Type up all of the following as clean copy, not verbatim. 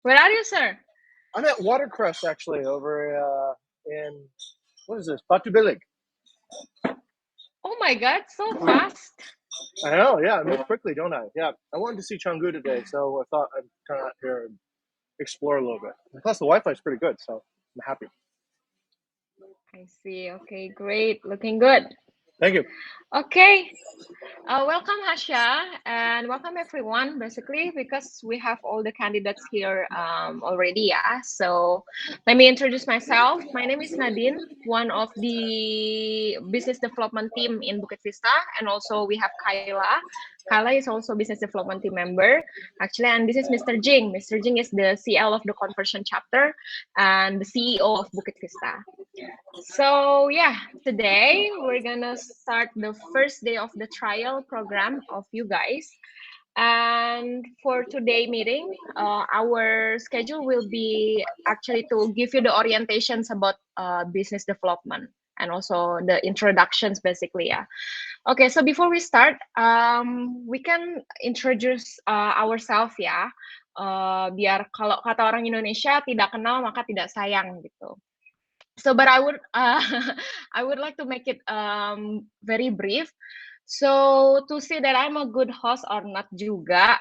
Where are you, sir? I'm at Watercress actually over in what is this? Batu Bilik. Oh my God, so fast. I know, yeah, I moved quickly, don't I? Yeah, I wanted to see Canggu today, so I thought I'd come out here and explore a little bit. And plus, the Wi-Fi is pretty good, so I'm happy. I see. Okay, great. Looking good. Thank you. Okay. Welcome, Hasha, and welcome everyone, basically, because we have all the candidates here already. Yeah. So let me introduce myself. My name is Nadine, one of the business development team in Bukit Vista, and also we have Kayla. Kayla is also business development team member, actually, and this is Mr. Jing. Mr. Jing is the CL of the conversion chapter and the CEO of Bukit Vista. So yeah, today we're gonna start the first day of the trial program of you guys. And for today meeting, our schedule will be actually to give you the orientations about business development and also the introductions basically. Yeah. Okay, so before we start, we can introduce ourselves ya. Biar kalau kata orang Indonesia tidak kenal maka tidak sayang gitu. So but I would I would like to make it very brief. So to see that I'm a good host or not juga,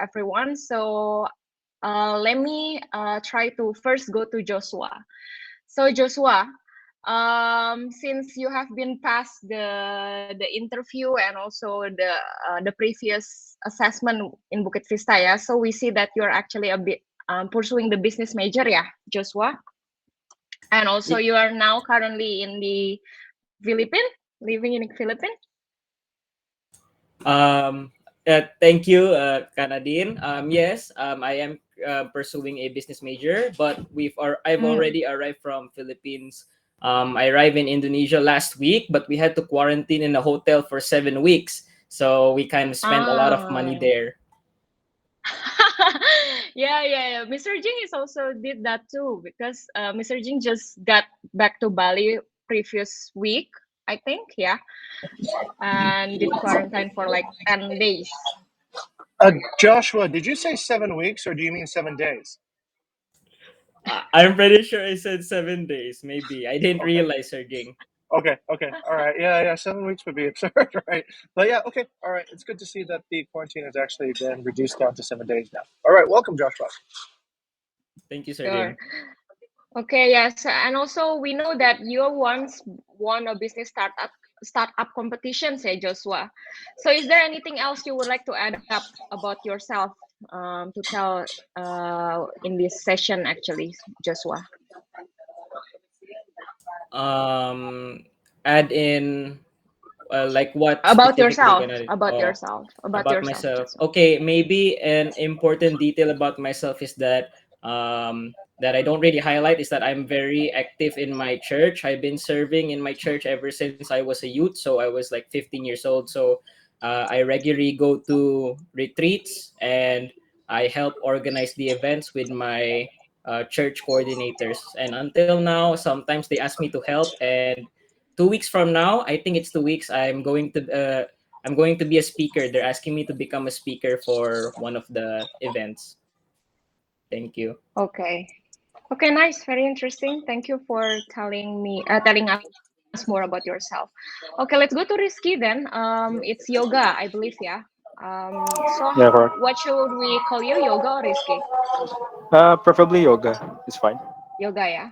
everyone. So let me try to first go to Joshua. So Joshua, since you have been past the interview and also the previous assessment in Bukit Vista, yeah. So we see that you're actually a bit pursuing the business major, yeah, Joshua. And also you are now currently in the Philippines, living in the Philippines. Thank you, Kanadine. Yes, I am pursuing a business major, but I've already arrived from Philippines. I arrived in Indonesia last week, but we had to quarantine in a hotel for 7 weeks, so we kind of spent a lot of money there. Yeah. Mr. Jing is also did that too because Mr. Jing just got back to Bali previous week, I think, yeah, and did quarantine for like 10 days. Joshua, did you say 7 weeks or do you mean 7 days? I'm pretty sure I said 7 days. Maybe I didn't realize, Serging. Okay, all right, yeah. 7 weeks would be absurd, right? But yeah, okay, all right. It's good to see that the quarantine has actually been reduced down to 7 days now. All right, welcome, Joshua. Thank you, Sure. Serging. Okay, yes, and also we know that you once won a business startup competition, say Joshua. So, is there anything else you would like to add up about yourself to tell in this session, actually, Joshua? Um, Add in like what About specifically yourself, gonna about yourself, about about yourself, myself. Joshua. Okay, maybe an important detail about myself is that I don't really highlight is that I'm very active in my church. I've been serving in my church ever since I was a youth, so I was like 15 years old. So I regularly go to retreats and I help organize the events with my church coordinators. And until now, sometimes they ask me to help. And 2 weeks from now, I think it's 2 weeks, I'm going to be a speaker. They're asking me to become a speaker for one of the events. Thank you. Okay. Okay, nice, very interesting. Thank you for telling us more about yourself. Okay, let's go to Rizky then. It's yoga, I believe, yeah. Yeah, correct. What should we call you, yoga or Rizky? Preferably yoga is fine. Yoga, yeah.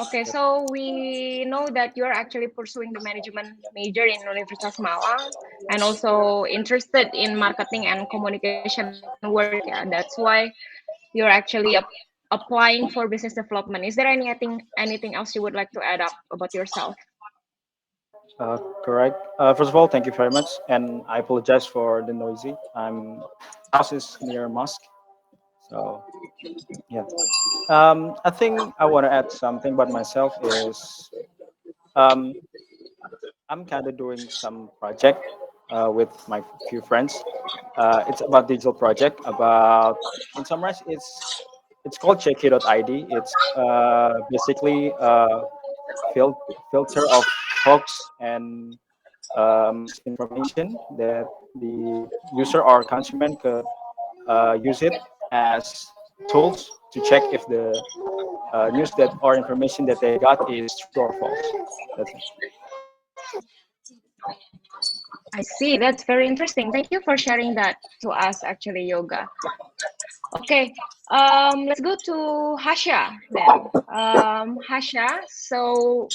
Okay, so we know that you're actually pursuing the management major in Universitas Malang and also interested in marketing and communication work. Yeah, that's why you're actually applying for business development. Is there anything else you would like to add up about yourself? Correct. First of all, thank you very much, and I apologize for the noisy. I'm house is near mosque, so yeah. I think I want to add something about myself is um, I'm kind of doing some project with my few friends. It's about digital project. About in summarize, it's called Checky.id. It's basically filter of hoax and misinformation that the user or consumer could use it as tools to check if the news that or information that they got is true or false. That's it. I see. That's very interesting. Thank you for sharing that to us, actually, Yoga. Okay, let's go to Hasha then. Hasha, so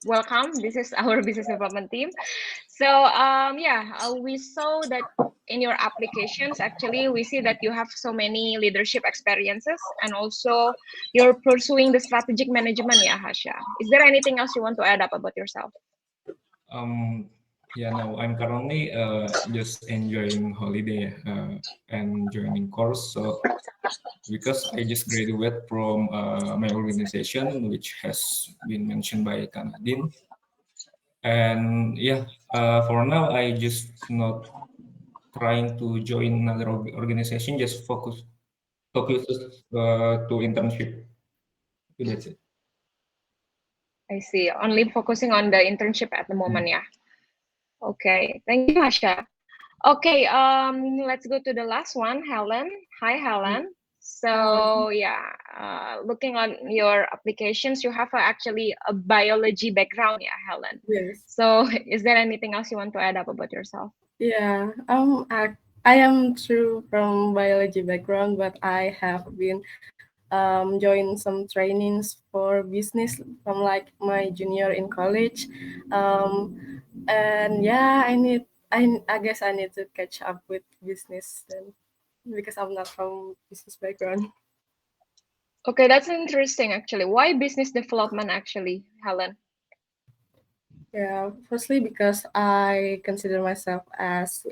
welcome. This is our business development team. So yeah, we saw that in your applications, actually, we see that you have so many leadership experiences and also you're pursuing the strategic management, yeah, Hasha. Is there anything else you want to add up about yourself? Um, yeah, no, I'm currently just enjoying holiday and joining course. So because I just graduated from my organization, which has been mentioned by Kanadin, and yeah, for now I just not trying to join another organization. Just focus to internship. That's it. I see. Only focusing on the internship at the moment, Mm. yeah. Okay, thank you, Hasha. Okay, let's go to the last one, Helen. Hi, Helen. Hi. So yeah, looking on your applications, you have actually a biology background, yeah, Helen. Yes. So is there anything else you want to add up about yourself? Yeah. I am true from biology background, but I have been joined some trainings for business from like my junior in college. Um, and yeah, I guess I need to catch up with business then because I'm not from business background. Okay, that's interesting actually. Why business development actually, Helen? Yeah, firstly because I consider myself as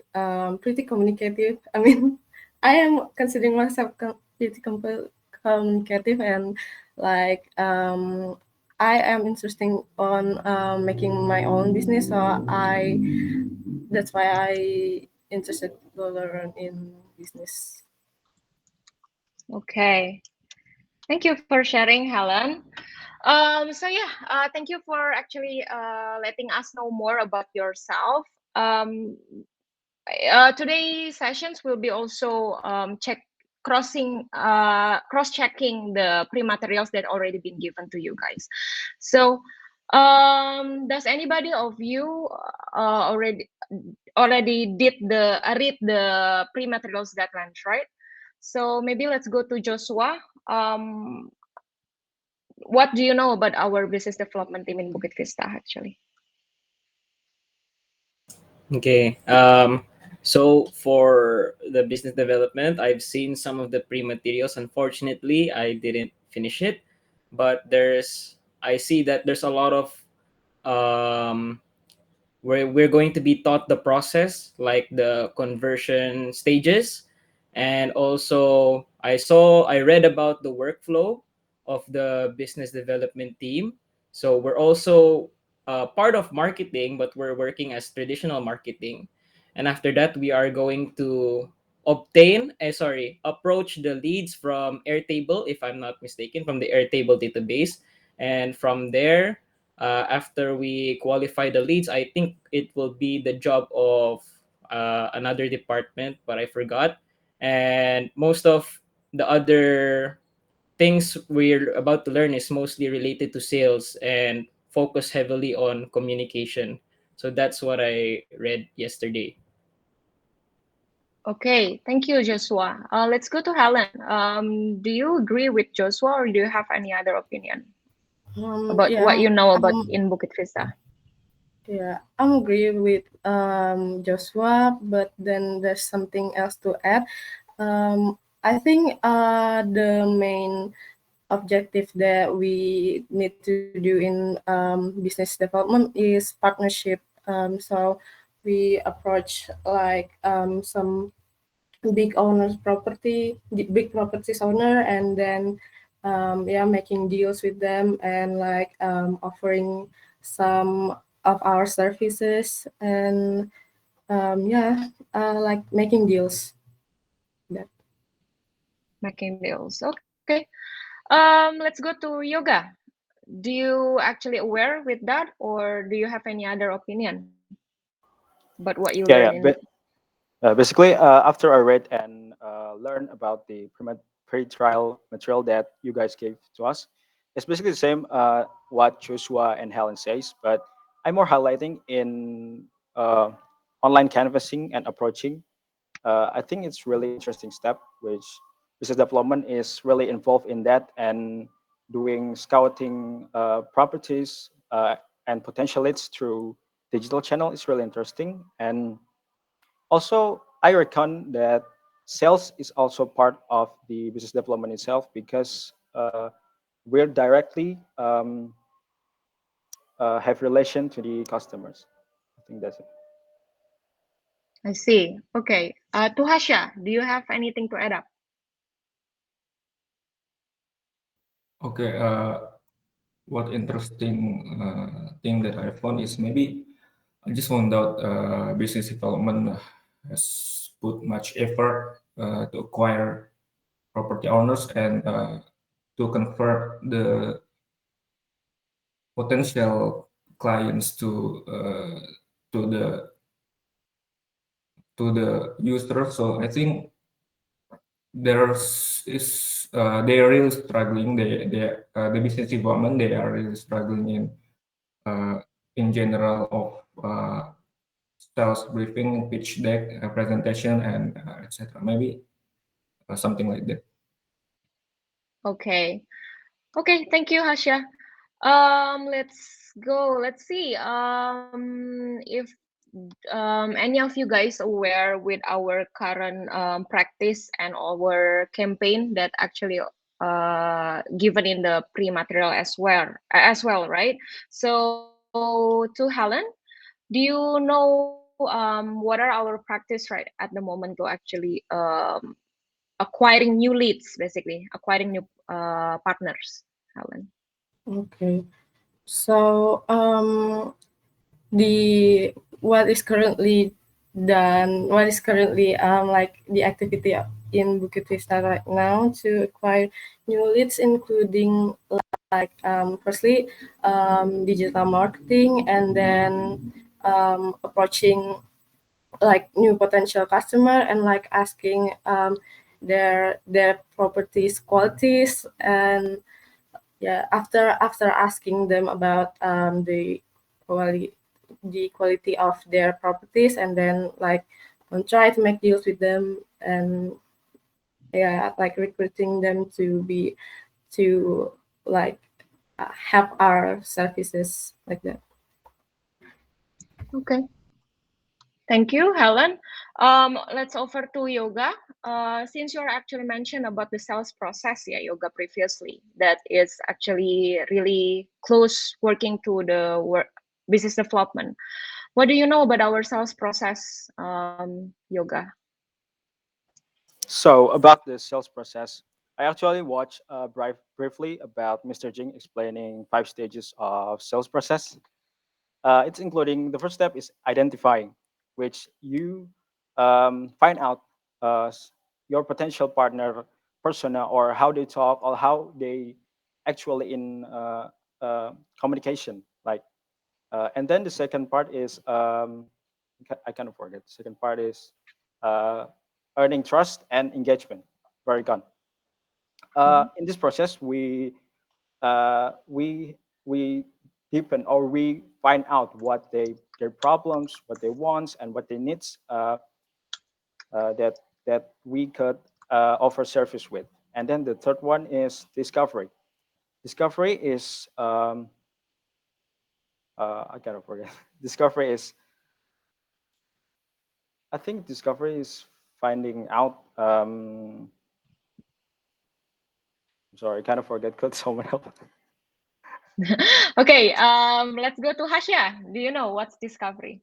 pretty communicative. I mean, I am considering myself pretty communicative and like I am interested on making my own business. So I that's why I interested to learn in business. Okay. Thank you for sharing, Helen. So yeah, thank you for actually letting us know more about yourself. Um, Today's sessions will be also cross checking the pre-materials that already been given to you guys. So does anybody of you already did the read the pre-materials deadlines, right? So maybe let's go to Joshua. What do you know about our business development team in Bukit Vista actually? Okay. So for the business development, I've seen some of the pre-materials. Unfortunately, I didn't finish it, but I see that there's a lot of um, we're going to be taught the process, like the conversion stages, and also I read about the workflow of the business development team. So we're also part of marketing, but we're working as traditional marketing. And after that, we are going to approach the leads from Airtable, if I'm not mistaken, from the Airtable database. And from there, after we qualify the leads, I think it will be the job of another department, but I forgot. And most of the other things we're about to learn is mostly related to sales and focus heavily on communication. So that's what I read yesterday. Okay, thank you, Joshua. Let's go to Helen. Do you agree with Joshua, or do you have any other opinion about what Yeah, you know about in Bukit Vista? yeah, I'm agree with Joshua, but then there's something else to add. I think the main objective that we need to do in business development is partnership. So we approach like some big owners property, the big properties owner, and then yeah, making deals with them and like offering some of our services and yeah, like making deals. That. Making deals. Okay. Let's go to yoga. Do you actually aware with that, or do you have any other opinion about what you learn Yeah, in? yeah. Basically, after I read and learned about the free trial material that you guys gave to us. It's basically the same what Joshua and Helen says, but I'm more highlighting in online canvassing and approaching. I think it's really interesting step, which business development is really involved in that and doing scouting properties and potential leads through digital channel is really interesting. And also, I reckon that sales is also part of the business development itself because we're directly have relation to the customers. I think that's it. I see. Okay. To Hasha, do you have anything to add up? Okay, what interesting thing that I found is maybe I just found out business development has put much effort to acquire property owners and to convert the potential clients to the user. So I think they are really struggling. The business development they are really struggling in general of sales briefing, pitch deck, presentation, and etc. Maybe something like that. Okay. Okay, thank you, Hasha. Let's go. Let's see. If any of you guys aware with our current practice and our campaign that actually given in the pre-material as well, right? So to Helen, do you know what are our practice right at the moment to actually acquiring new leads, basically acquiring new partners, Helen? Okay. So the what is currently done, what is currently like the activity in Bukit Vista right now to acquire new leads, including like firstly digital marketing, and then approaching like new potential customer and like asking their properties qualities, and yeah, after asking them about quality the quality of their properties, and then like try to make deals with them, and yeah, like recruiting them to like have our services like that. Okay. Thank you, Helen. Let's offer to Yoga. Since you're actually mentioned about the sales process, yeah, Yoga previously, that is actually really close working to the business development. What do you know about our sales process, Yoga? So about the sales process, I actually watched briefly about Mr. Jing explaining 5 stages of sales process. It's including the first step is identifying, which you find out your potential partner persona or how they talk or how they actually in communication. Like, and then the second part is I kind of forget. The second part is uh, earning trust and engagement. Very good. In this process, uh, we we deepen or we find out what their problems, what they want, and what they needs that we could offer service with. And then the third one is discovery. Discovery is I kind of forget. Discovery is I think discovery is finding out. I'm sorry, I kind of forget. Could someone help? Okay, let's go to Hasha. Do you know what's discovery?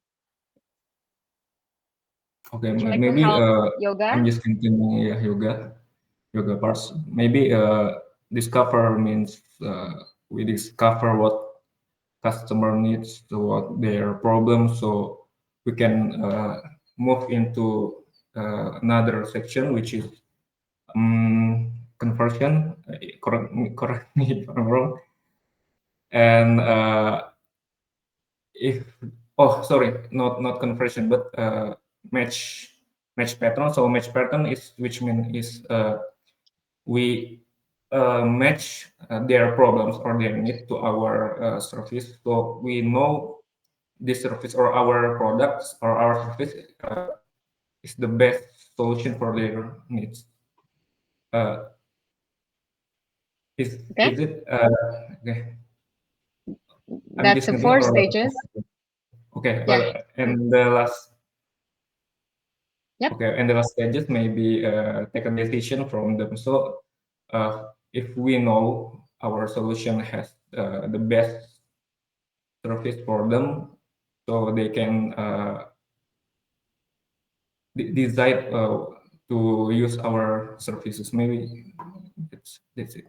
Okay, Would you like to maybe help Yoga? I'm just continuing yoga parts. Maybe discover means we discover what customer needs, so what their problems, so we can move into another section, which is conversion. Correct me if I'm wrong. And if sorry, not conversion, but match pattern. So match pattern is which mean is we match their problems or their need to our service. So we know this service or our products or our service is the best solution for their needs. Uh, Okay, is it okay? I'm that's just the getting four or stages. okay. Yeah. And the last Yep. okay, and the last stages maybe take a decision from them. So if we know our solution has the best service for them, so they can decide to use our services. Maybe that's it.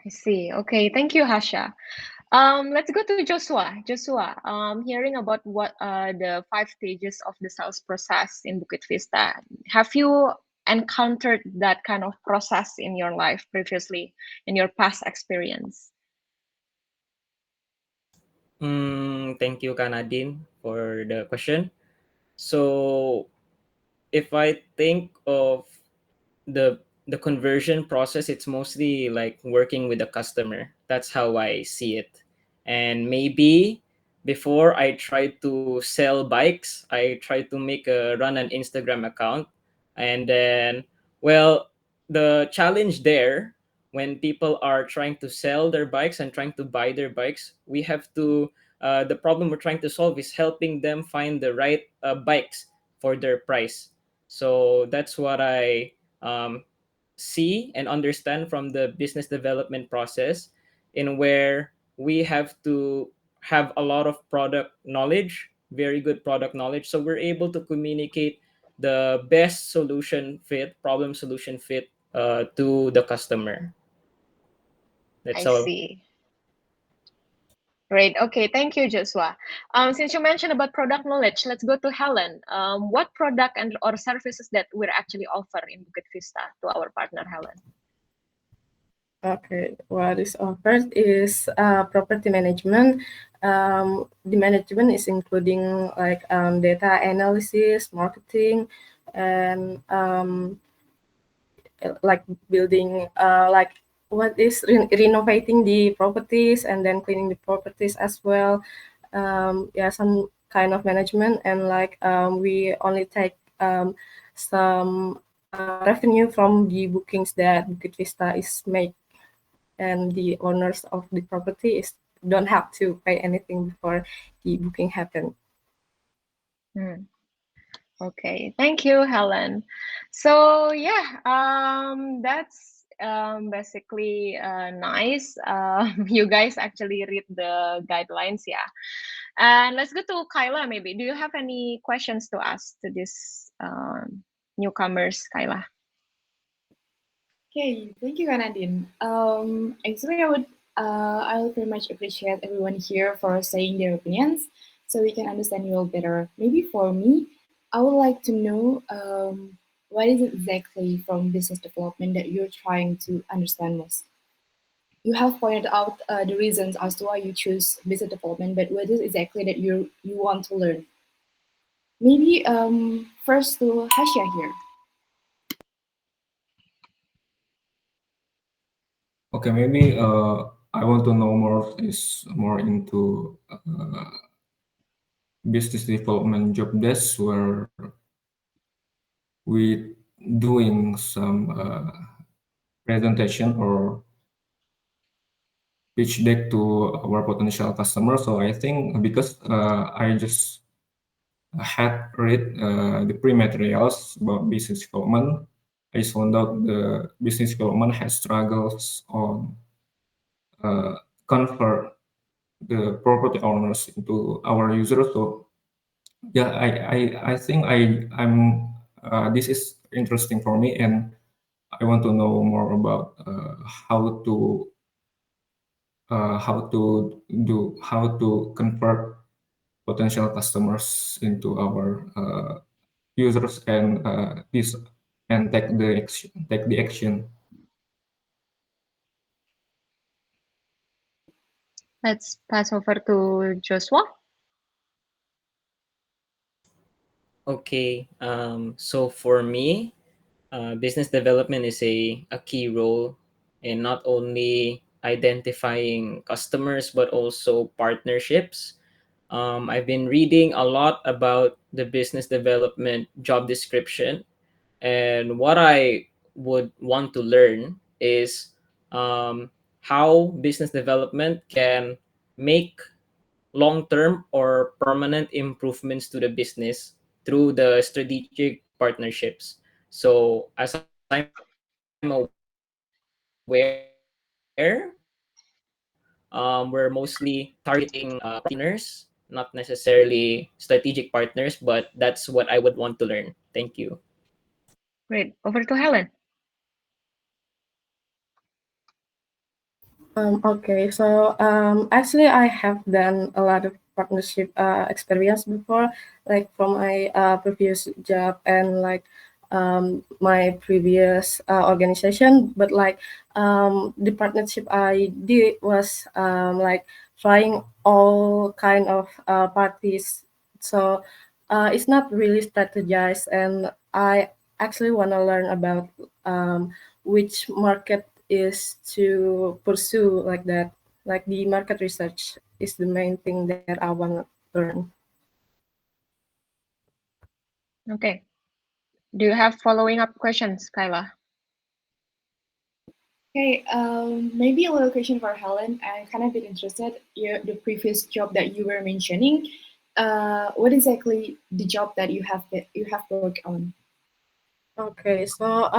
I see. Okay, thank you, Hasha. Let's go to Joshua. Joshua, hearing about what the five stages of the sales process in Bukit Vista. Have you encountered that kind of process in your life previously, in your past experience? Thank you, Kanadine, for the question. So, if I think of the the conversion process, it's mostly like working with the customer. That's how I see it. And maybe before I try to sell bikes, I try to make a run an Instagram account. And then, well, the challenge there, when people are trying to sell their bikes and trying to buy their bikes, we have to the problem we're trying to solve is helping them find the right bikes for their price. So that's what I um, see and understand from the business development process, in where we have to have a lot of product knowledge, very good product knowledge, so we're able to communicate the best solution fit, problem solution fit to the customer. That's I all. see. Great. Okay, thank you, Joshua. Since you mentioned about product knowledge, let's go to Helen. What product and or services that we're actually offer in Bukit Vista to our partner, Helen? Okay, what is offered is property management. The management is including like data analysis, marketing, and like building like what is renovating the properties and then cleaning the properties as well. Yeah, some kind of management, and like we only take some revenue from the bookings that Bukit Vista is make, and the owners of the property is don't have to pay anything before the booking happen. Hmm. Okay, thank you, Helen. So yeah, that's basically nice. You guys actually read the guidelines, yeah. And let's go to Kyla. Maybe do you have any questions to ask to this newcomers, Kyla? Okay, thank you, Nadine. Actually, I would very much appreciate everyone here for saying their opinions, so we can understand you all better. Maybe for me, I would like to know what is it exactly from business development that you're trying to understand most. You have pointed out the reasons as to why you choose business development, but what is exactly that you want to learn? Maybe first to Hasha here. Okay, maybe I want to know more into business development job desk where we doing some presentation or pitch deck to our potential customers. So I think because I just had read the pre-materials about business development, I just found out the business development has struggles on uh, convert the property owners into our users. So yeah, I think I'm this is interesting for me, and I want to know more about how to convert potential customers into our users and this and take the action. Let's pass over to Joshua. Okay. So for me, business development is a key role in not only identifying customers but also partnerships. I've been reading a lot about the business development job description, and what I would want to learn is how business development can make long-term or permanent improvements to the business through the strategic partnerships. So as I'm aware, we're mostly targeting partners, not necessarily strategic partners, but that's what I would want to learn. Thank you. Great. Over to Helen. Okay, so actually, I have done a lot of partnership experience before, like from my previous job and like my previous organization. But like the partnership I did was like trying all kind of parties. So it's not really strategized, and I actually want to learn about which market is to pursue like that. Like the market research is the main thing that I want to learn. Okay. Do you have following up questions, Kyla? Okay, maybe a little question for Helen. I'm kind of a bit interested. The previous job that you were mentioning, what exactly the job that you have worked on? Okay, so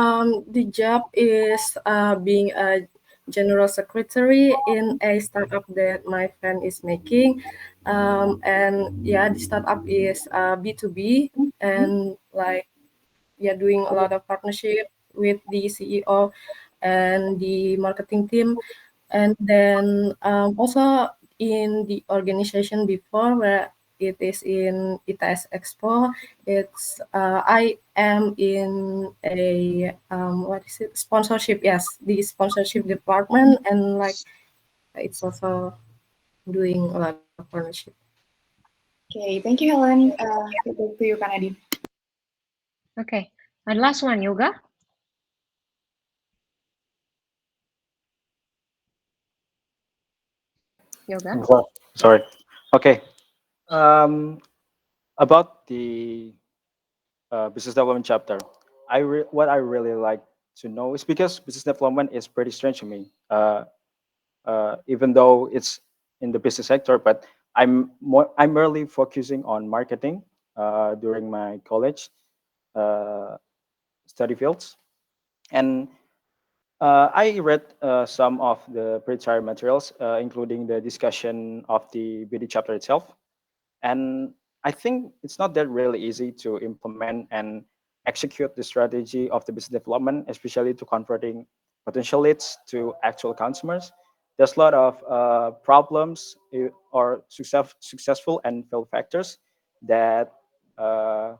the job is being a general secretary in a startup that my friend is making, and yeah, the startup is B2B, and like yeah, doing a lot of partnership with the CEO and the marketing team, and then also in the organization before where it is in ITS Expo, it's I am in a what is it, sponsorship? Yes, the sponsorship department, and like it's also doing a lot of partnership. Okay, thank you, Helen. Back to you, Kanadi. Okay. And last one, Yoga. Yoga. Sorry. Okay. Um, about the business development chapter, what I really like to know is because business development is pretty strange to me. Even though it's in the business sector, but I'm merely focusing on marketing during my college uh, study fields, and I read some of the pretrial materials, including the discussion of the BD chapter itself. And I think it's not that really easy to implement and execute the strategy of the business development, especially to converting potential leads to actual consumers. There's a lot of problems or successful and failed factors that uh,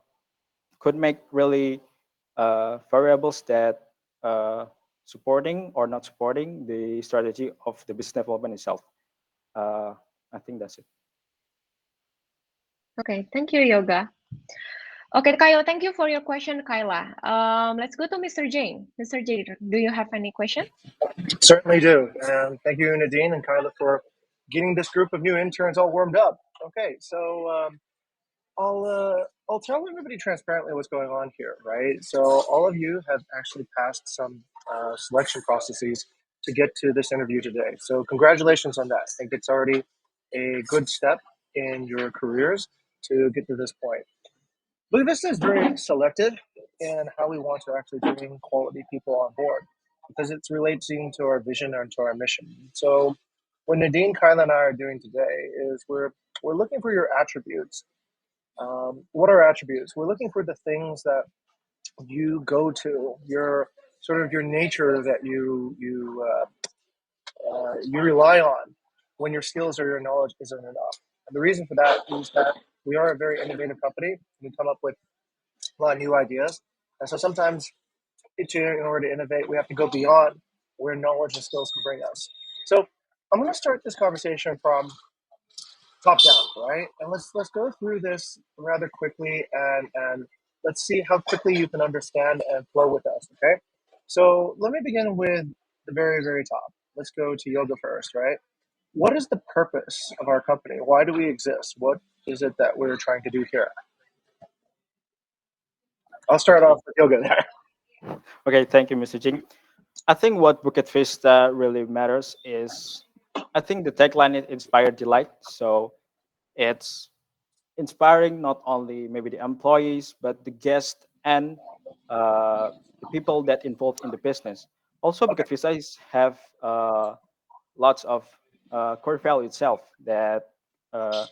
could make really variables that uh, supporting or not supporting the strategy of the business development itself. Uh, I think that's it. Okay. Thank you, Yoga. Okay, Kyle, thank you for your question, Kyla. Let's go to Mr. Jane. Mr. Jane, do you have any question? Certainly do. And thank you, Nadine and Kyla, for getting this group of new interns all warmed up. Okay, so I'll tell everybody transparently what's going on here, right? So all of you have actually passed some selection processes to get to this interview today. So congratulations on that. I think it's already a good step in your careers to get to this point. Bukit Vista is very selective in how we want to actually bring quality people on board because it's relating to our vision and to our mission. So what Nadine, Kyla, and I are doing today is we're looking for your attributes. What are attributes? We're looking for the things that you go to, your sort of your nature that you rely on when your skills or your knowledge isn't enough. And the reason for that is that we are a very innovative company. We come up with a lot of new ideas, and so sometimes in order to innovate, we have to go beyond where knowledge and skills can bring us. So I'm going to start this conversation from top down, right? And let's go through this rather quickly and Let's see how quickly you can understand and flow with us, okay? So let me begin with the very, very top. Let's go to yoga first, right? What is the purpose of our company? Why do we exist? What is it that we're trying to do here? I'll start Okay. off with yoga there. Okay. Thank you, Mr. Jing. I think what Bukit Vista really matters is, I think the tagline is inspired delight. So it's inspiring not only maybe the employees, but the guests and the people that involved in the business. Also, Okay, Bukit Vista have lots of core value itself that uh,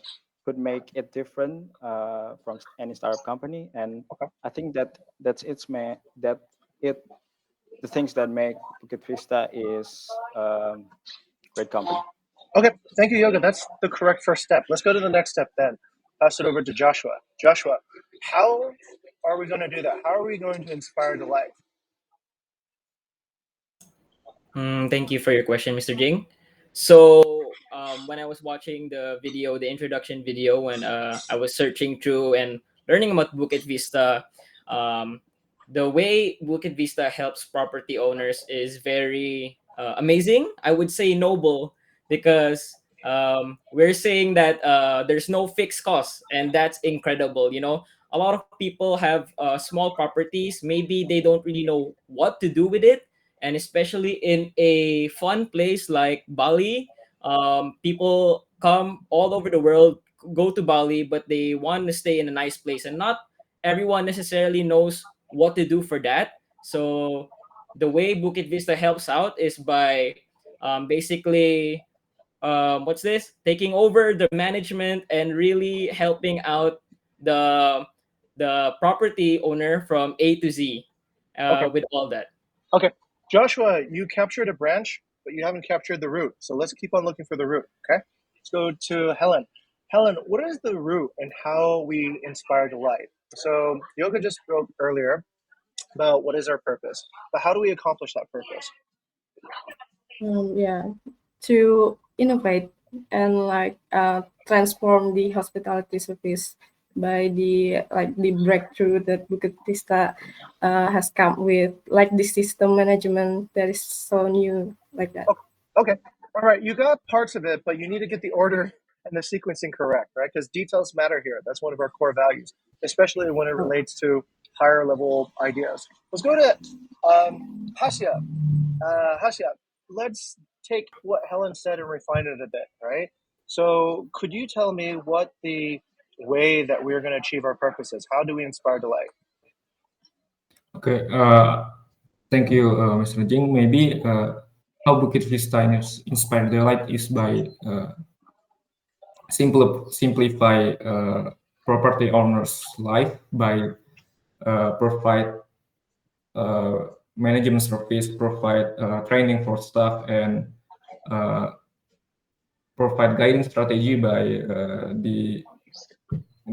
could make it different from any startup company. And okay, I think that that it the things that make Bukit Vista is great company. okay. Thank you, yoga. That's the correct first step. Let's go to the next step then. Pass it over to Joshua. Joshua, how are we going to do that? How are we going to inspire delight? Thank you for your question, Mr. Jing. So, when I was watching the video, the introduction video, when I was searching through and learning about Bukit Vista, um, the way Bukit Vista helps property owners is very amazing. I would say noble because we're saying that there's no fixed cost, and that's incredible. A lot of people have small properties. Maybe they don't really know what to do with it, and especially in a fun place like Bali. People come all over the world, go to Bali, but they want to stay in a nice place, and not everyone necessarily knows what to do for that. So the way Bukit Vista helps out is by basically what's this taking over the management and really helping out the property owner from A to Z Okay, with all that. okay. Joshua, you captured a branch, but you haven't captured the root. So let's keep on looking for the root, okay? Let's go to Helen. Helen, what is the root and how we inspire delight? So yoga just spoke earlier about what is our purpose, but how do we accomplish that purpose? Yeah, to innovate and like transform the hospitality service by the breakthrough that Bukit Vista has come with, like the system management that is so new like that. Okay. All right. You got parts of it, but you need to get the order and the sequencing correct, right? Because details matter here. That's one of our core values, especially when it Oh, relates to higher level ideas. Let's go to Hasya. Hasya, let's take what Helen said and refine it a bit, right? So, could you tell me what the way that we're going to achieve our purpose is? How do we inspire delight? Okay, thank you, Mr. Jing. Maybe how Bukit Vista inspire the light is by simplify property owners' life by provide management service, provide training for staff, and uh, provide guiding strategy by the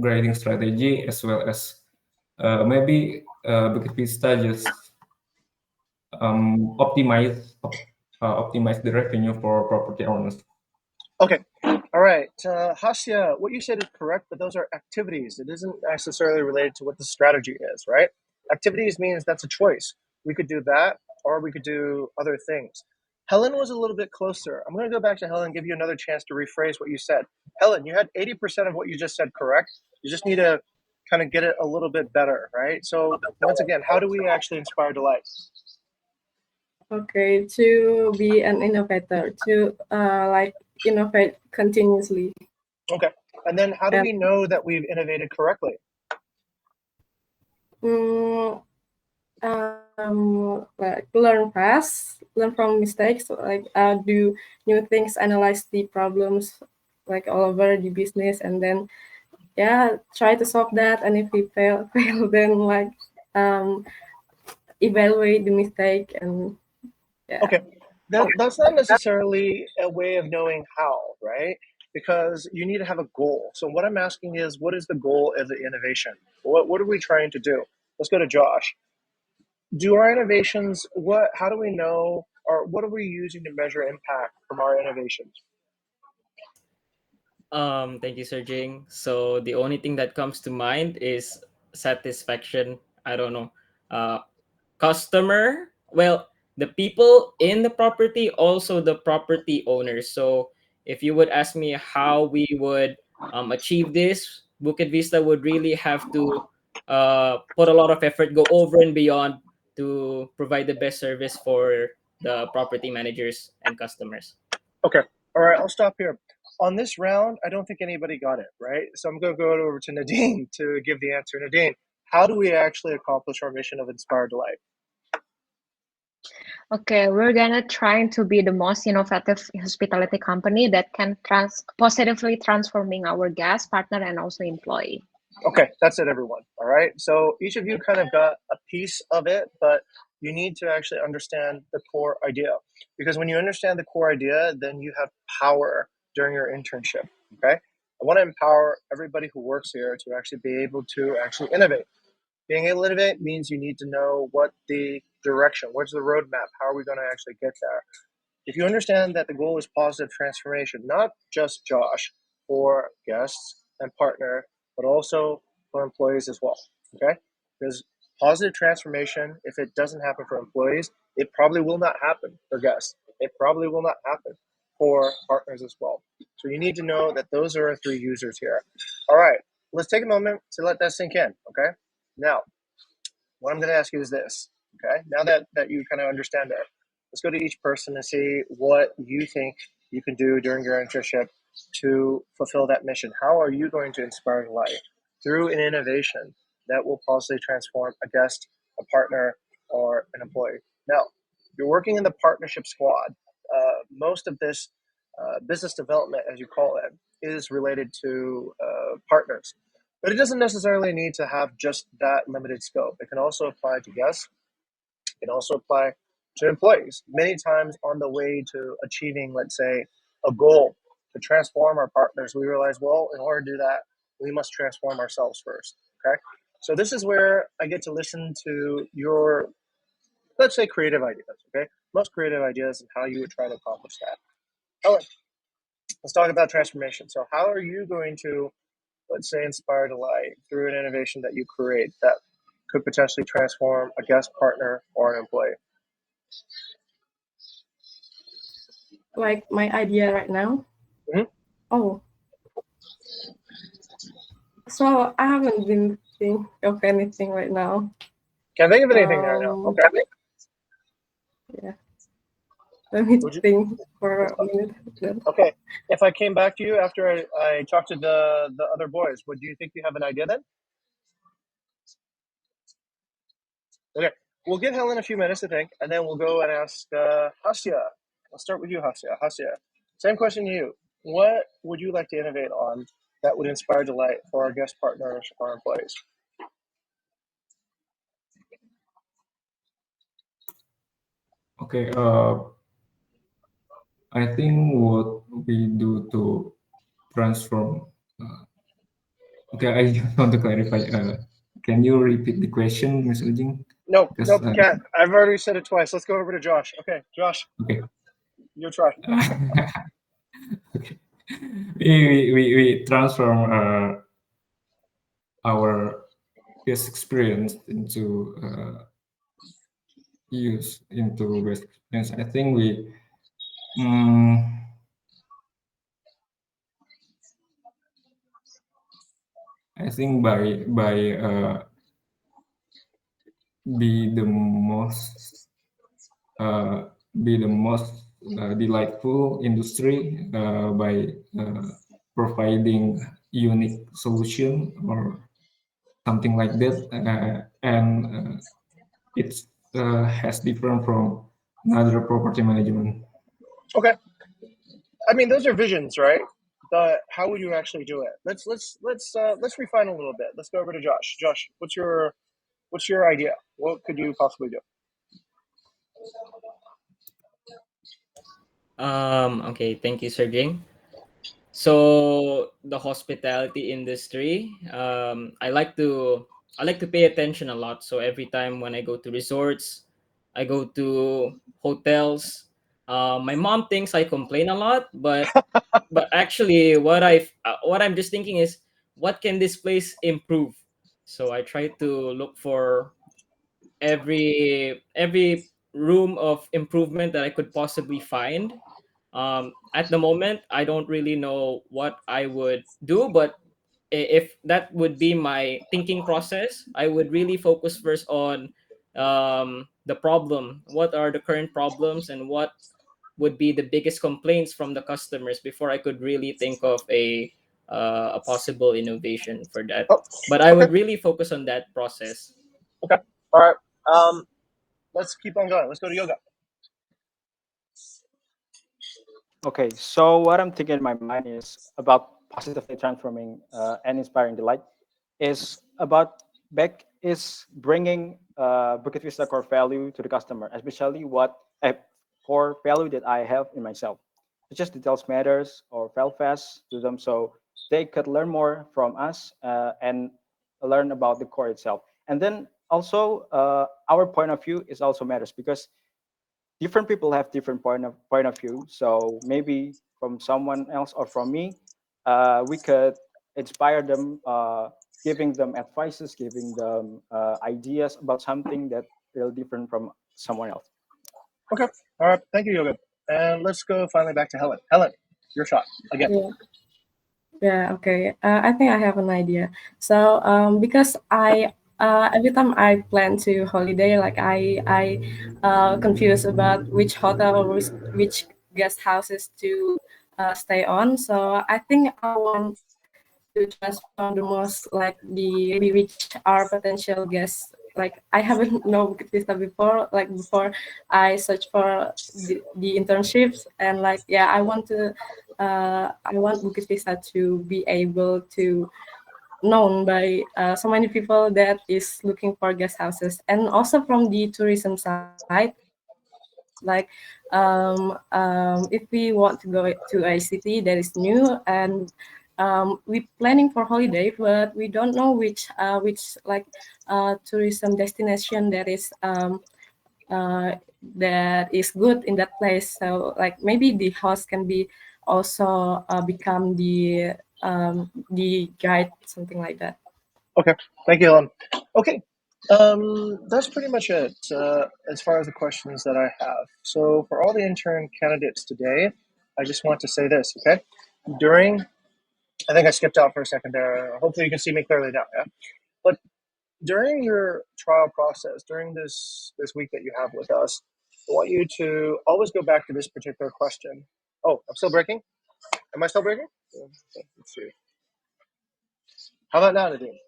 grading strategy as well as maybe Vista just optimize the revenue for property owners. Okay. All right. Hasya, what you said is correct, but those are activities. It isn't necessarily related to what the strategy is, right? Activities means that's a choice. We could do that or we could do other things. Helen was a little bit closer. I'm going to go back to Helen and give you another chance to rephrase what you said. Helen, you had 80% of what you just said correct. You just need to kind of get it a little bit better, right? So, once again, how do we actually inspire delight? okay, to be an innovator, to like innovate continuously Okay. And then how do and we know that we've innovated correctly? mm, like learn fast, learn from mistakes, like do new things, analyze the problems like all over the business, and then yeah, try to solve that. And if we fail, fail, then like um, evaluate the mistake and yeah. Okay, that's not necessarily a way of knowing how, right? Because you need to have a goal. So what I'm asking is, what is the goal of the innovation? What are we trying to do? Let's go to Josh. Do our innovations what? How do we know, or what are we using to measure impact from our innovations? Thank you, Sir Jing. So the only thing that comes to mind is satisfaction. I don't know. Customer, well, the people in the property, also the property owners. So if you would ask me how we would achieve this, Bukit Vista would really have to put a lot of effort, go over and beyond to provide the best service for the property managers and customers. Okay. All right. I'll stop here. On this round, I don't think anybody got it, right? So I'm going to go over to Nadine to give the answer. Nadine, how do we actually accomplish our mission of Inspired Delight? Okay, we're gonna try to be the most innovative hospitality company that can positively transforming our guest, partner, and also employee. Okay, that's it, everyone. All right. So each of you kind of got a piece of it, but you need to actually understand the core idea. Because when you understand the core idea, then you have power during your internship. Okay. I want to empower everybody who works here to actually be able to actually innovate. Being able to innovate means you need to know what the direction, what's the roadmap, how are we going to actually get there. If you understand that the goal is positive transformation, not just Josh for guests and partner, but also for employees as well. Okay? Because positive transformation, if it doesn't happen for employees, it probably will not happen for guests. It probably will not happen for partners as well. So you need to know that those are our three users here. All right, let's take a moment to let that sink in. Okay? Now, what I'm going to ask you is this. Okay? Now that you kind of understand it, let's go to each person and see what you think you can do during your internship to fulfill that mission. How are you going to inspire life through an innovation that will positively transform a guest, a partner, or an employee? Now, you're working in the partnership squad. Most of this business development, as you call it, is related to partners. But it doesn't necessarily need to have just that limited scope. It can also apply to guests. It can also apply to employees. Many times on the way to achieving, let's say, a goal to transform our partners, we realize, well, in order to do that, we must transform ourselves first. Okay. So this is where I get to listen to your, let's say, creative ideas. Okay. Most creative ideas and how you would try to accomplish that. Oh, let's talk about transformation. So how are you going to, let's say, inspire delight through an innovation that you create that could potentially transform a guest, partner, or an employee? Like my idea right now. Mhm. Oh, so I haven't been thinking of anything right now. Can't think of anything there now. Okay. Yeah. Let me Would you? think for a minute. Then. Okay. If I came back to you after I talked to the other boys, would you think you have an idea then? Okay. We'll give Helen a few minutes to think, and then we'll go and ask Hasya. I'll start with you, Hasya. Hasya, same question to you. What would you like to innovate on that would inspire delight for our guest partners or employees? Okay. I think what we do to transform. Okay, I just want to clarify. Can you repeat the question, Ms. Ujing? Nope, Because nope, can't. I've already said it twice. Let's go over to Josh. Okay, Josh, okay. you try. Okay. We transform our guest experience into use into guest experience. I think we I think by be the most be the most delightful industry by providing unique solution or something like that, and it has different from another property management. Okay. I mean, those are visions, right? But how would you actually do it? Let's refine a little bit. Let's go over to Josh. Josh, what's your idea? What could you possibly do? Okay, thank you, Sir Jing. So the hospitality industry, I like to pay attention a lot. So every time when I go to resorts, I go to hotels. My mom thinks I complain a lot, but actually, what I'm just thinking is, what can this place improve? So I try to look for every room of improvement that I could possibly find. At the moment, I don't really know what I would do, but if that would be my thinking process, I would really focus first on the problem. What are the current problems, and what would be the biggest complaints from the customers before I could really think of a possible innovation for that. Oh, But I okay, would really focus on that process. okay, all right. Let's keep on going. Let's go to yoga. Okay, so what I'm thinking in my mind is about positively transforming and inspiring delight. Is about Beck is bringing Bukit Vista core value to the customer, especially what a core value that I have in myself. It just details matters or fell fast to them, so they could learn more from us and learn about the core itself. And then also our point of view is also matters because different people have different point of view. So maybe from someone else or from me, we could inspire them, giving them advices, giving them ideas about something that really different from someone else. Okay, all right. Thank you, yoga. And let's go finally back to Helen. Helen, your shot again. Yeah. Yeah, okay. I think I have an idea. So, because every time I plan to holiday, like I confused about which hotel or which guest houses to stay on. So I think I want to transform the most like the maybe which are potential guests. Like I haven't know Bukit Vista before. Like before, I search for the internships and like yeah, I want Bukit Vista to be able to known by so many people that is looking for guest houses and also from the tourism side like if we want to go to a city that is new and we planning for holiday but we don't know which like tourism destination uh, that is good in that place. So like maybe the host can be also become the guide, something like that. Okay, thank you, Helen. Okay, that's pretty much it as far as the questions that I have. So for all the intern candidates today, I just want to say this. Okay, during I think I skipped out for a second there. Hopefully you can see me clearly now. Yeah, but during your trial process, during this week that you have with us, I want you to always go back to this particular question. Oh, I'm still breaking. Am I still breaking? Let's see. How about now, Nadine?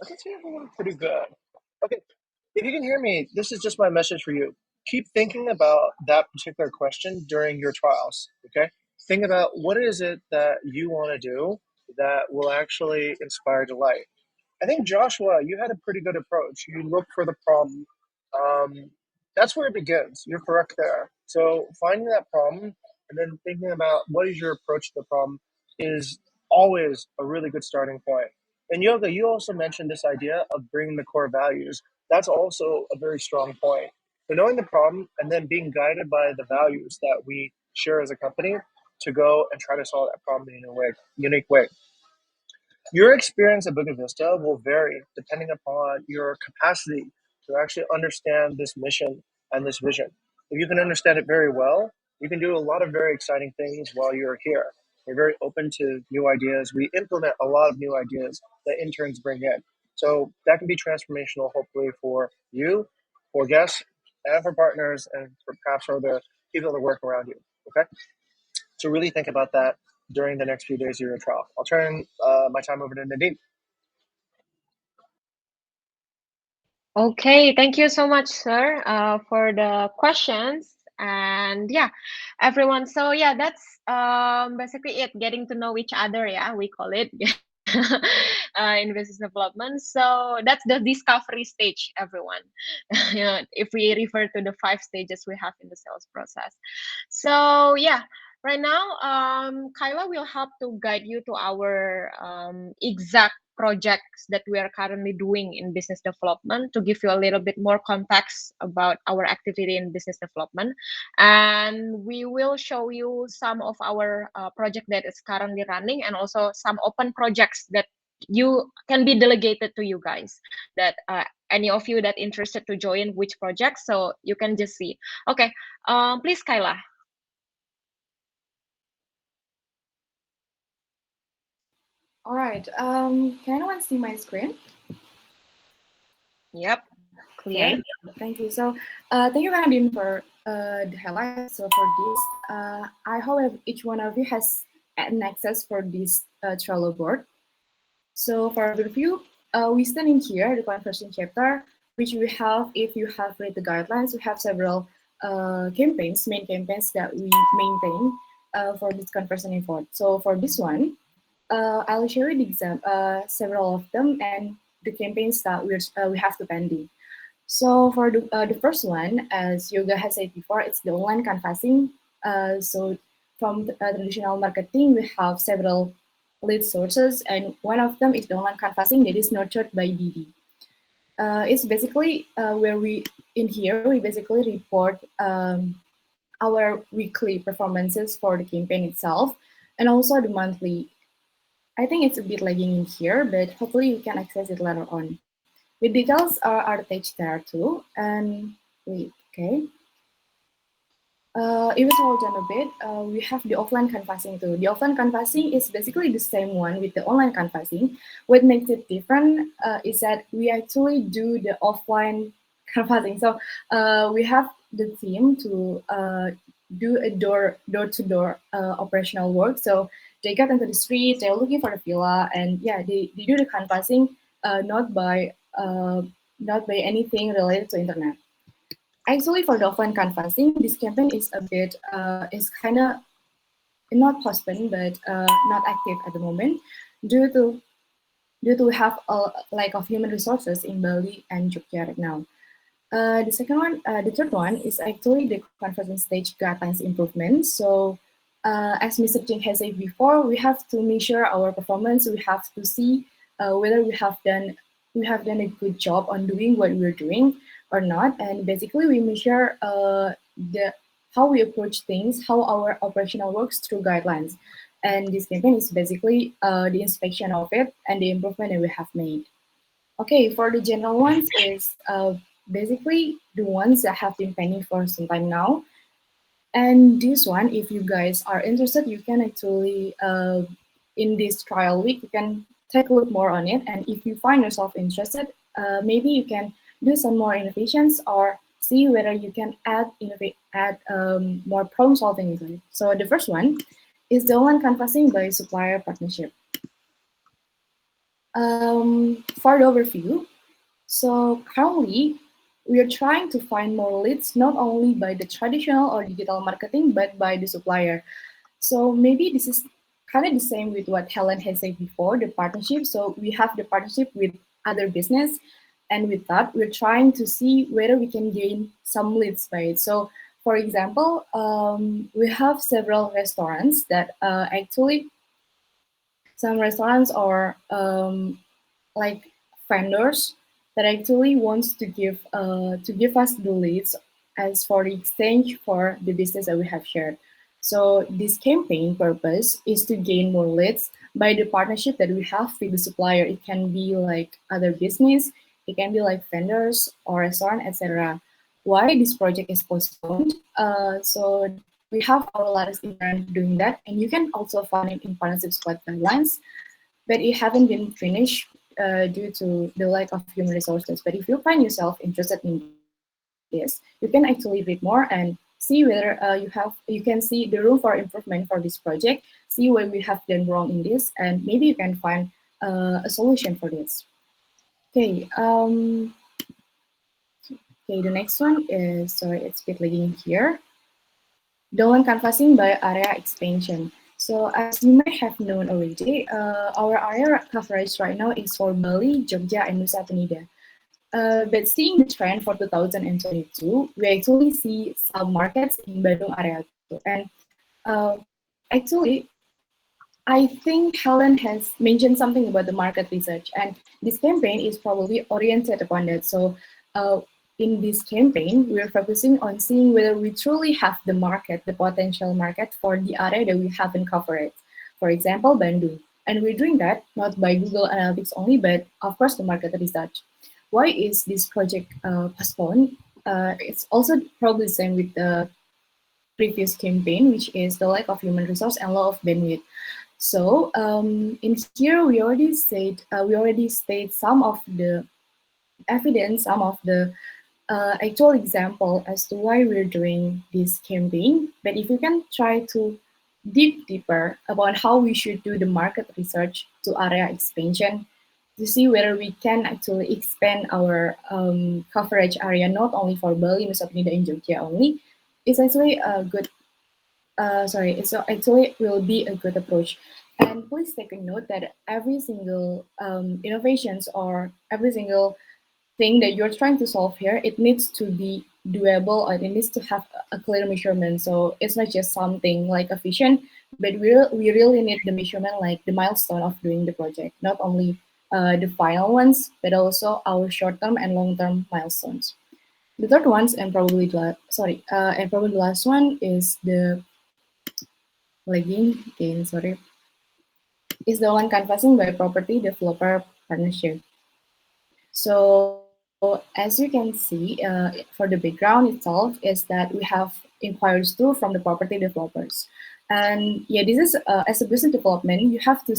I can see everyone pretty good. Okay, if you can hear me, this is just my message for you. Keep thinking about that particular question during your trials. Okay, think about what is it that you want to do that will actually inspire delight. I think Joshua, you had a pretty good approach. You look for the problem. Um, that's where it begins. You're correct there. So finding that problem and then thinking about what is your approach to the problem is always a really good starting point. In yoga, you also mentioned this idea of bringing the core values. That's also a very strong point. So knowing the problem and then being guided by the values that we share as a company to go and try to solve that problem in a unique way. Your experience at Bukit Vista will vary depending upon your capacity to actually understand this mission and this vision. If you can understand it very well, you can do a lot of very exciting things while you're here. We're very open to new ideas. We implement a lot of new ideas that interns bring in. So that can be transformational, hopefully, for you, for guests, and for partners, and for perhaps for the people that work around you. Okay? So really think about that during the next few days of your trial. I'll turn my time over to Nadine. Okay, thank you so much, sir, for the questions. And yeah, everyone. So yeah, that's basically it. Getting to know each other. Yeah, we call it in business development. So that's the discovery stage, everyone. Yeah, if we refer to the 5 stages we have in the sales process. So yeah, right now, Kyla will help to guide you to our exact projects that we are currently doing in business development to give you a little bit more context about our activity in business development. And we will show you some of our project that is currently running and also some open projects that you can be delegated to you guys, that any of you that interested to join which project, so you can just see. Okay, please, Kyla. All right. Can anyone see my screen? Yep, clear. Okay. Thank you. So, thank you, Nadine, for the highlights. So, for this, I hope each one of you has an access for this Trello board. So, for review, we stand in here, the conversion chapter, which we have, if you have read the guidelines, we have several campaigns, main campaigns that we maintain for this conversion effort. So, for this one, I'll show you several of them and the campaigns that we have to pending. So for the first one, as Yoga has said before, it's the online canvassing. So from the, traditional marketing, we have several lead sources, and one of them is the online canvassing that is nurtured by Didi. It's basically where we basically report our weekly performances for the campaign itself, and also the monthly. I think it's a bit lagging in here, but hopefully you can access it later on. The details are attached there too. And wait, okay. If we scroll down a bit, we have the offline canvassing too. The offline canvassing is basically the same one with the online canvassing. What makes it different is that we actually do the offline canvassing. So we have the team to do a door-to-door operational work. So they get into the street, they're looking for the villa, and yeah, they do the canvassing not by anything related to internet. Actually, for the offline canvassing, this campaign is a bit is kind of not postponed, but not active at the moment due to we have a lack of human resources in Bali and Jogja right now. The third one is actually the conversion stage guidelines improvement. So, as Mr. Jing has said before, we have to measure our performance. We have to see whether we have done a good job on doing what we're doing or not. And basically, we measure how we approach things, how our operational works through guidelines. And this campaign is basically the inspection of it and the improvement that we have made. Okay, for the general ones is basically the ones that have been pending for some time now. And this one, if you guys are interested, you can actually, in this trial week, you can take a look more on it. And if you find yourself interested, maybe you can do some more innovations or see whether you can add more problem solving into it. So the first one is the online canvassing by supplier partnership. For the overview, so currently we are trying to find more leads, not only by the traditional or digital marketing, but by the supplier. So maybe this is kind of the same with what Helen has said before, the partnership. So we have the partnership with other business, and with that, we're trying to see whether we can gain some leads by it. So for example, we have several restaurants that actually, some restaurants are like vendors that actually wants to give us the leads as for the exchange for the business that we have shared. So this campaign purpose is to gain more leads by the partnership that we have with the supplier. It can be like other business, it can be like vendors or restaurant, etc. Why this project is postponed? So we have our latest intern doing that, and you can also find it in partnership squad guidelines, but it haven't been finished due to the lack of human resources. But if you find yourself interested in this, you can actually read more and see whether you can see the room for improvement for this project, see where we have done wrong in this, and maybe you can find a solution for this. Okay. Okay, the next one is, sorry, it's a bit lagging here. Dolan canvassing by area expansion. So as you may have known already, our area coverage right now is for Bali, Jogja, and Nusa Penida. But seeing the trend for 2022, we actually see some markets in Bandung area too. And actually, I think Helen has mentioned something about the market research, and this campaign is probably oriented upon that. So in this campaign, we're focusing on seeing whether we truly have the market, the potential market for the area that we haven't covered. For example, Bandung. And we're doing that not by Google Analytics only, but of course the market research. Why is this project postponed? It's also probably the same with the previous campaign, which is the lack of human resource and low of bandwidth. So in here we already state some of the evidence, some of the actual example as to why we're doing this campaign. But if you can try to dig deeper about how we should do the market research to area expansion to see whether we can actually expand our coverage area not only for Bali, Nusa Penida, and Jogja only, it's actually a good it's actually will be a good approach. And please take a note that every single innovations or every single thing that you're trying to solve here, it needs to be doable or it needs to have a clear measurement. So it's not just something like a vision, but we really need the measurement, like the milestone of doing the project, not only the final ones, but also our short-term and long-term milestones. The third ones, and probably and probably the last one is the lagging. Okay, sorry, is the one canvassing by property developer partnership. So as you can see, for the background itself is that we have inquiries too from the property developers. And yeah, this is as a business development, you have to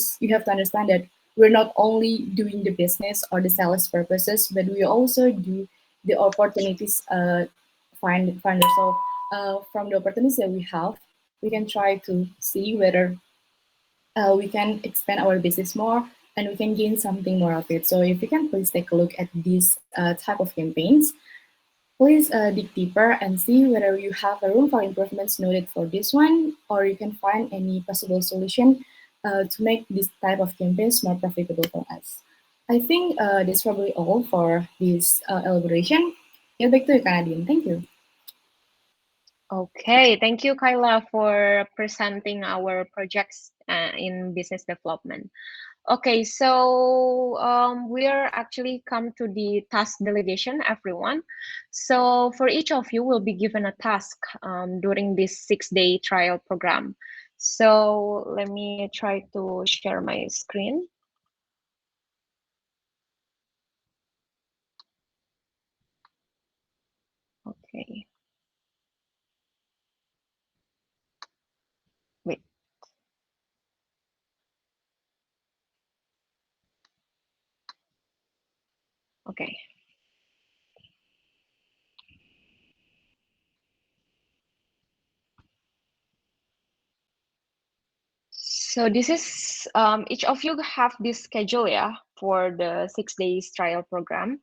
understand that we're not only doing the business or the sales purposes, but we also do the opportunities finder. So from the opportunities that we have, we can try to see whether we can expand our business more and we can gain something more of it. So if you can please take a look at these type of campaigns, please dig deeper and see whether you have a room for improvements noted for this one, or you can find any possible solution to make this type of campaigns more profitable for us. I think that's probably all for this elaboration. Yeah, back to you, Kanadine. Thank you. Okay, thank you, Kyla, for presenting our projects in business development. Okay, so we're actually come to the task delegation, everyone. So for each of you will be given a task during this 6-day trial program. So let me try to share my screen. Okay. Wait. Okay. So this is each of you have this schedule, yeah, for the 6 days trial program.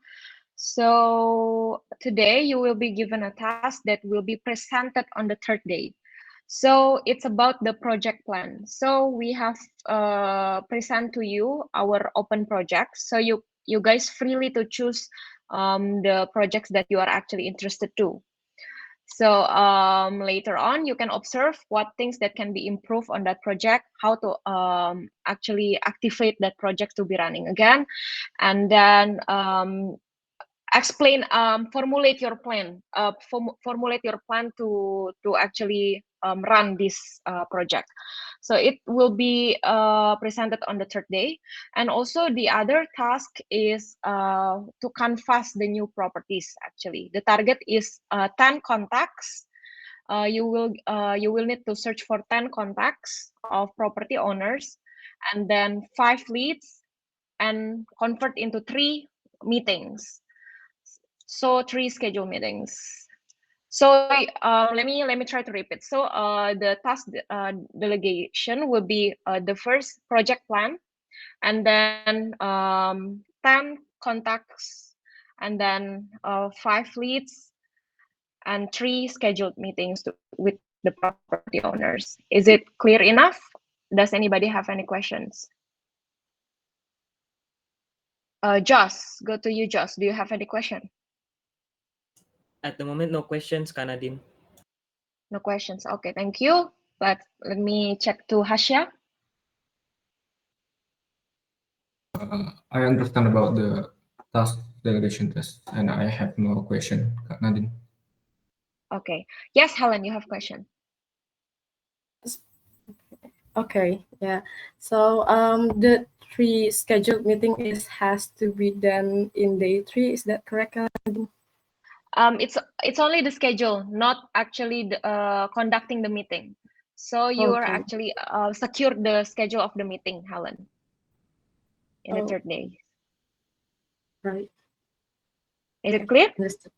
So today you will be given a task that will be presented on the third day. So it's about the project plan. So we have present to you our open projects. So you guys freely to choose the projects that you are actually interested to. So later on, you can observe what things that can be improved on that project, how to actually activate that project to be running again, and then explain, formulate your plan, formulate your plan to actually run this project. So it will be presented on the third day. And also the other task is to canvass the new properties. Actually, the target is 10 contacts. You will need to search for 10 contacts of property owners, and then 5 leads, and convert into 3 meetings. So 3 schedule meetings. So let me try to repeat. So the task delegation will be the first project plan, and then 10 contacts, and then 5 leads, and 3 scheduled meetings with the property owners. Is it clear enough? Does anybody have any questions? Joss, go to you, Joss. Do you have any question? At the moment, no questions, Kanadin. No questions. Okay, thank you. But let me check to Hasya. I understand about the task delegation test, and I have no question, Kak Nadine. Okay. Yes, Helen, you have question. Okay, yeah. So the three scheduled meeting is has to be done in day three. Is that correct? It's only the schedule, not actually conducting the meeting. So you are Okay, actually secured the schedule of the meeting, Helen, in the oh, third day. right. Is it Okay, clear? understood.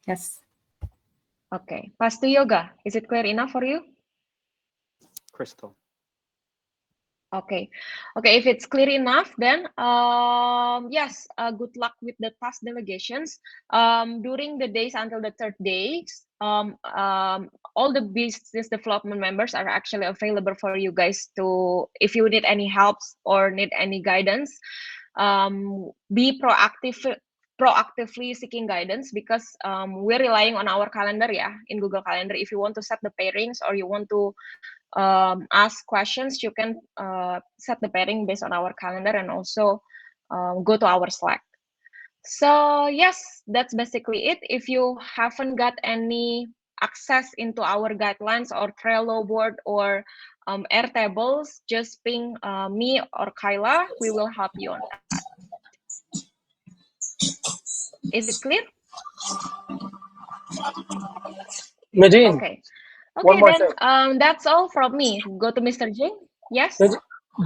Yes. Okay. Pastu Yoga, is it clear enough for you? Crystal. Okay. Okay, if it's clear enough, then yes, good luck with the task delegations. During the days until the third days, all the business development members are actually available for you guys to, if you need any helps or need any guidance, be proactively seeking guidance, because we're relying on our calendar, yeah, in Google Calendar. If you want to set the pairings or you want to ask questions, you can set the pairing based on our calendar, and also go to our Slack. So yes, that's basically it. If you haven't got any access into our guidelines or Trello board or Airtables, just ping me or Kyla. We will help you on that. Is it clear? Nadine, Okay. one Okay, more then thing. that's all from me. Go to Mr. J. Yes.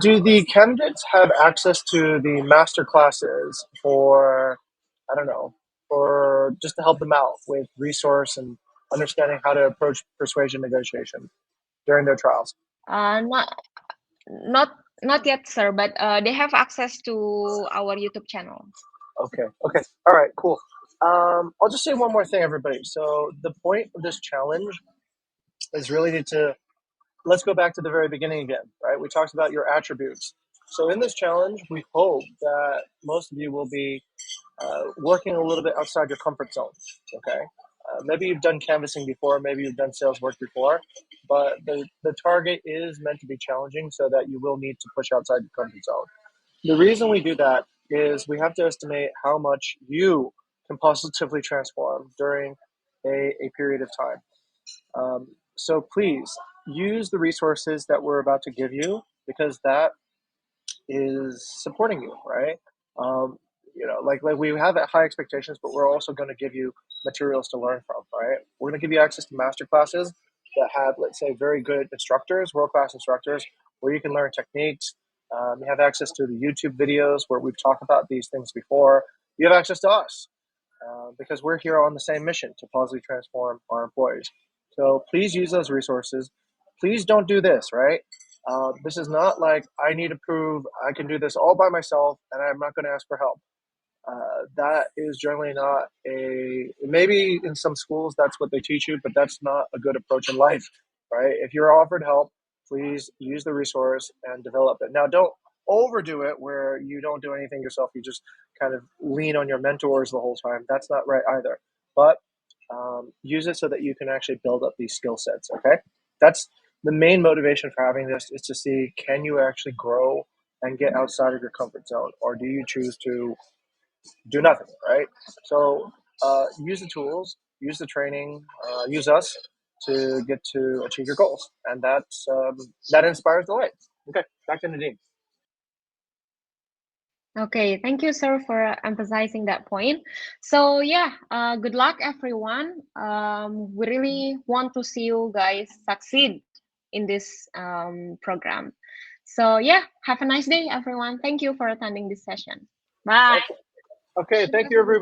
Do the candidates have access to the master classes for, I don't know, for just to help them out with resource and understanding how to approach persuasion negotiation during their trials? Not not not yet, sir, but they have access to our YouTube channel. Okay. Okay. All right. Cool. I'll just say one more thing, everybody. So the point of this challenge is really to let's go back to the very beginning again, right? We talked about your attributes. So in this challenge, we hope that most of you will be working a little bit outside your comfort zone. Okay. Maybe you've done canvassing before, maybe you've done sales work before, but the target is meant to be challenging so that you will need to push outside your comfort zone. The reason we do that is we have to estimate how much you can positively transform during a period of time. So please use the resources that we're about to give you, because that is supporting you, right? Um, like we have high expectations, but we're also going to give you materials to learn from, right? We're going to give you access to master classes that have, let's say, very good instructors, world-class instructors, where you can learn techniques. You have access to the YouTube videos where we've talked about these things before. You have access to us because we're here on the same mission to positively transform our employees. So please use those resources. Please don't do this, right? This is not like I need to prove I can do this all by myself and I'm not going to ask for help. That is generally not maybe in some schools that's what they teach you, but that's not a good approach in life, right? If you're offered help, please use the resource and develop it. Now, don't overdo it where you don't do anything yourself. You just kind of lean on your mentors the whole time. That's not right either. But use it so that you can actually build up these skill sets, okay? That's the main motivation for having this, is to see, can you actually grow and get outside of your comfort zone, or do you choose to do nothing, right? So use the tools, use the training, use us to get to achieve your goals, and that inspires the light. Okay, back to Nadine. Okay, thank you, sir, for emphasizing that point. So yeah, good luck, everyone. We really want to see you guys succeed in this program. So yeah, have a nice day, everyone. Thank you for attending this session. Bye. Okay, thank you, everybody.